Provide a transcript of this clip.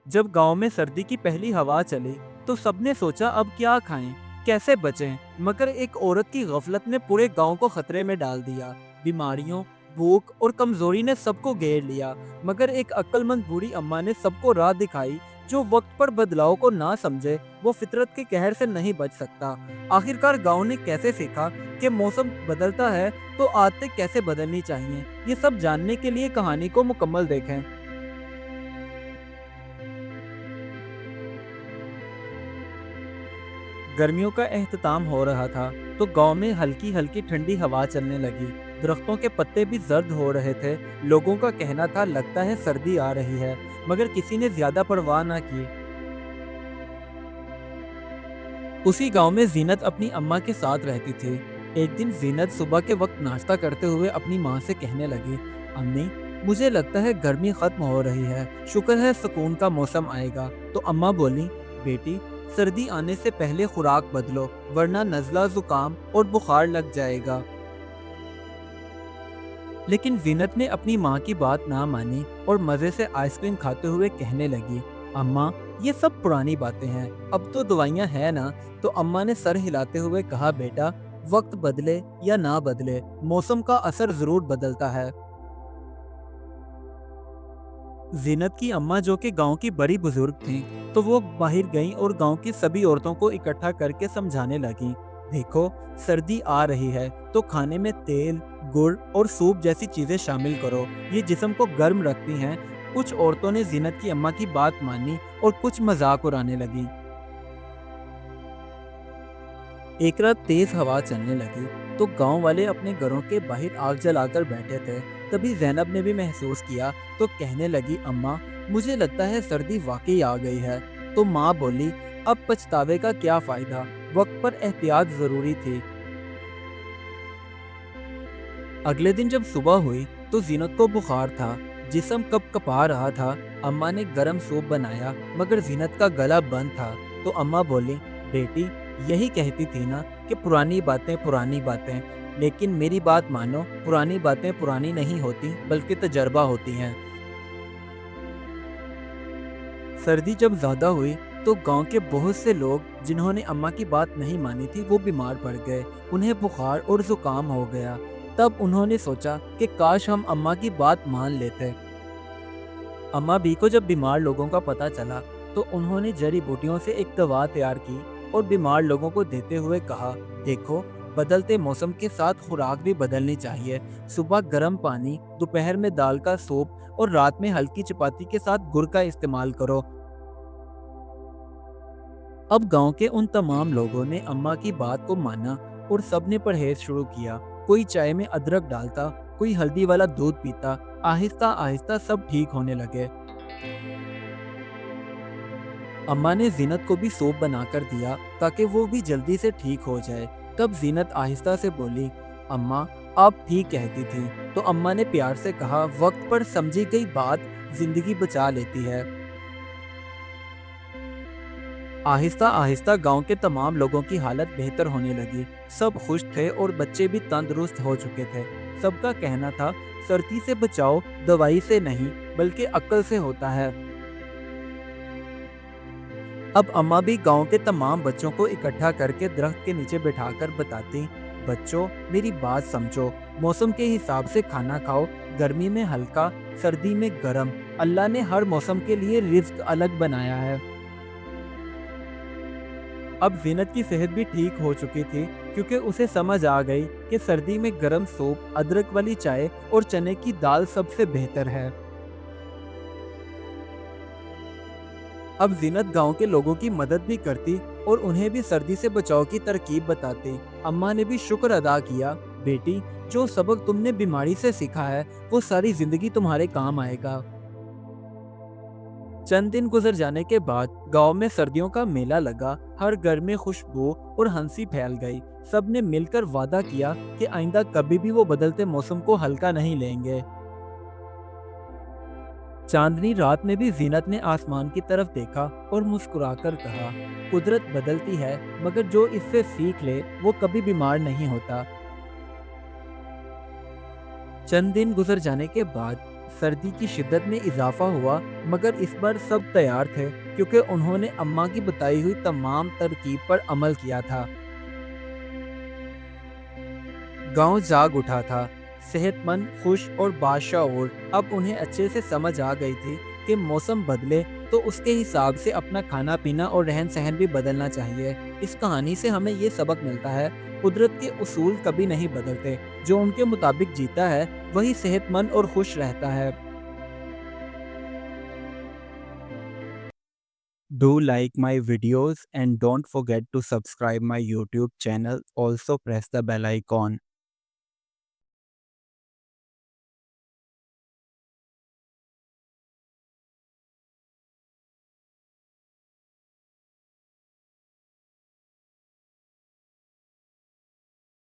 जब गांव में सर्दी की पहली हवा चली तो सबने सोचा अब क्या खाएं, कैसे बचें। मगर एक औरत की गफलत ने पूरे गांव को खतरे में डाल दिया। बीमारियों, भूख और कमजोरी ने सबको घेर लिया। मगर एक अक्लमंद बूढ़ी अम्मा ने सबको राह दिखाई। जो वक्त पर बदलाव को ना समझे वो फितरत के कहर से नहीं बच सकता। आखिरकार गांव ने कैसे सीखा कि मौसम बदलता है तो आदतें कैसे बदलनी चाहिए, ये सब जानने के लिए कहानी को मुकम्मल देखें। गर्मियों का एहतताम हो रहा था तो गांव में हल्की हल्की ठंडी हवा चलने लगी। दरख्तों के पत्ते भी जर्द हो रहे थे। लोगों का कहना था लगता है सर्दी आ रही है, मगर किसी ने ज्यादा परवाह ना की। उसी गांव में जीनत अपनी अम्मा के साथ रहती थी। एक दिन जीनत सुबह के वक्त नाश्ता करते हुए अपनी माँ से कहने लगी, अम्मी, मुझे लगता है गर्मी खत्म हो रही है, शुक्र है सुकून का मौसम आएगा। तो अम्मा बोली, बेटी, सर्दी आने से पहले खुराक बदलो, वरना नज़ला, जुकाम और बुखार लग जाएगा। लेकिन जीनत ने अपनी माँ की बात ना मानी और मज़े से आइसक्रीम खाते हुए कहने लगी, अम्मा, ये सब पुरानी बातें हैं, अब तो दवाइयाँ हैं ना। तो अम्मा ने सर हिलाते हुए कहा, बेटा, वक्त बदले या ना बदले, मौसम का असर जरूर बदलता है। जीनत की अम्मा, जो कि गांव की बड़ी बुजुर्ग थीं, तो वो बाहर गईं और गांव की सभी औरतों को इकट्ठा करके समझाने लगीं, देखो, सर्दी आ रही है तो खाने में तेल, गुड़ और सूप जैसी चीजें शामिल करो, ये जिस्म को गर्म रखती हैं। कुछ औरतों ने जीनत की अम्मा की बात मानी और कुछ मजाक उड़ाने लगी। एक रात तेज हवा चलने लगी तो गांव वाले अपने घरों के बाहर आग जलाकर बैठे थे। तभी जैनब ने भी महसूस किया तो कहने लगी, अम्मा, मुझे लगता है सर्दी वाकई आ गई है। तो माँ बोली, अब पछतावे का क्या फायदा, वक्त पर एहतियात जरूरी थी। अगले दिन जब सुबह हुई तो जीनत को बुखार था, जिस्म कप कपा रहा था। अम्मा ने गरम सूप बनाया मगर जीनत का गला बंद था। तो अम्मा बोली, बेटी, यही कहती थी ना कि पुरानी बातें, लेकिन मेरी बात मानो, पुरानी बातें पुरानी नहीं होती बल्कि तजर्बा होती हैं। सर्दी जब ज्यादा हुई तो गांव के बहुत से लोग जिन्होंने अम्मा की बात नहीं मानी थी वो बीमार पड़ गए। उन्हें बुखार और जुकाम हो गया। तब उन्होंने सोचा कि काश हम अम्मा की बात मान लेते। अम्मा बी को जब बीमार लोगों का पता चला तो उन्होंने जड़ी बूटियों से एक दवा तैयार की और बीमार लोगों को देते हुए कहा, देखो, बदलते मौसम के साथ खुराक भी बदलनी चाहिए। सुबह गर्म पानी, दोपहर में दाल का सूप और रात में हल्की चपाती के साथ गुड़ का इस्तेमाल करो। अब गांव के उन तमाम लोगों ने अम्मा की बात को माना और सबने परहेज शुरू किया। कोई चाय में अदरक डालता, कोई हल्दी वाला दूध पीता। आहिस्ता आहिस्ता सब ठीक होने लगे। अम्मा ने जीनत को भी सूप बनाकर दिया ताकि वो भी जल्दी से ठीक हो जाए। तब जीनत आहिस्ता से बोली, अम्मा, आप ठीक कहती थी। तो अम्मा ने प्यार से कहा, वक्त पर समझी गई बात जिंदगी बचा लेती है। आहिस्ता आहिस्ता गांव के तमाम लोगों की हालत बेहतर होने लगी। सब खुश थे और बच्चे भी तंदुरुस्त हो चुके थे। सबका कहना था, सर्दी से बचाव दवाई से नहीं बल्कि अक्ल से होता है। अब अम्मा भी गांव के तमाम बच्चों को इकट्ठा करके दरख्त के नीचे बिठाकर बताती, बच्चों, मेरी बात समझो, मौसम के हिसाब से खाना खाओ, गर्मी में हल्का, सर्दी में गर्म। अल्लाह ने हर मौसम के लिए रिज्क अलग बनाया है। अब जीनत की सेहत भी ठीक हो चुकी थी क्योंकि उसे समझ आ गई कि सर्दी में गर्म सूप, अदरक वाली चाय और चने की दाल सबसे बेहतर है। अब जीनत गांव के लोगों की मदद भी करती और उन्हें भी सर्दी से बचाव की तरकीब बताती। अम्मा ने भी शुक्र अदा किया, बेटी, जो सबक तुमने बीमारी से सीखा है वो सारी जिंदगी तुम्हारे काम आएगा। चंद दिन गुजर जाने के बाद गांव में सर्दियों का मेला लगा। हर घर में खुशबू और हंसी फैल गई। सबने मिलकर वादा किया कि आइंदा कभी भी वो बदलते मौसम को हल्का नहीं लेंगे। चांदनी रात में भी जीनत ने आसमान की तरफ देखा और मुस्कुराकर कहा, कुदरत बदलती है मगर जो इससे सीख ले वो कभी बीमार नहीं होता। चंद दिन गुजर जाने के बाद سردی کی شدت میں اضافہ ہوا، مگر اس بار سب تیار تھے کیونکہ انہوں نے اماں کی بتائی ہوئی تمام ترکیب پر عمل کیا تھا۔ گاؤں جاگ اٹھا تھا، صحت مند، خوش اور بادشاہور۔ اب انہیں اچھے سے سمجھ آ گئی تھی کہ موسم بدلے تو اس کے حساب سے اپنا کھانا پینا اور رہن سہن بھی بدلنا چاہیے۔ اس کہانی سے ہمیں یہ سبق ملتا ہے، قدرت کے اصول کبھی نہیں بدلتے، جو ان کے مطابق جیتا ہے وہی صحت مند اور خوش رہتا ہے۔ Do like my videos and don't forget to subscribe my YouTube channel. Also press the bell icon.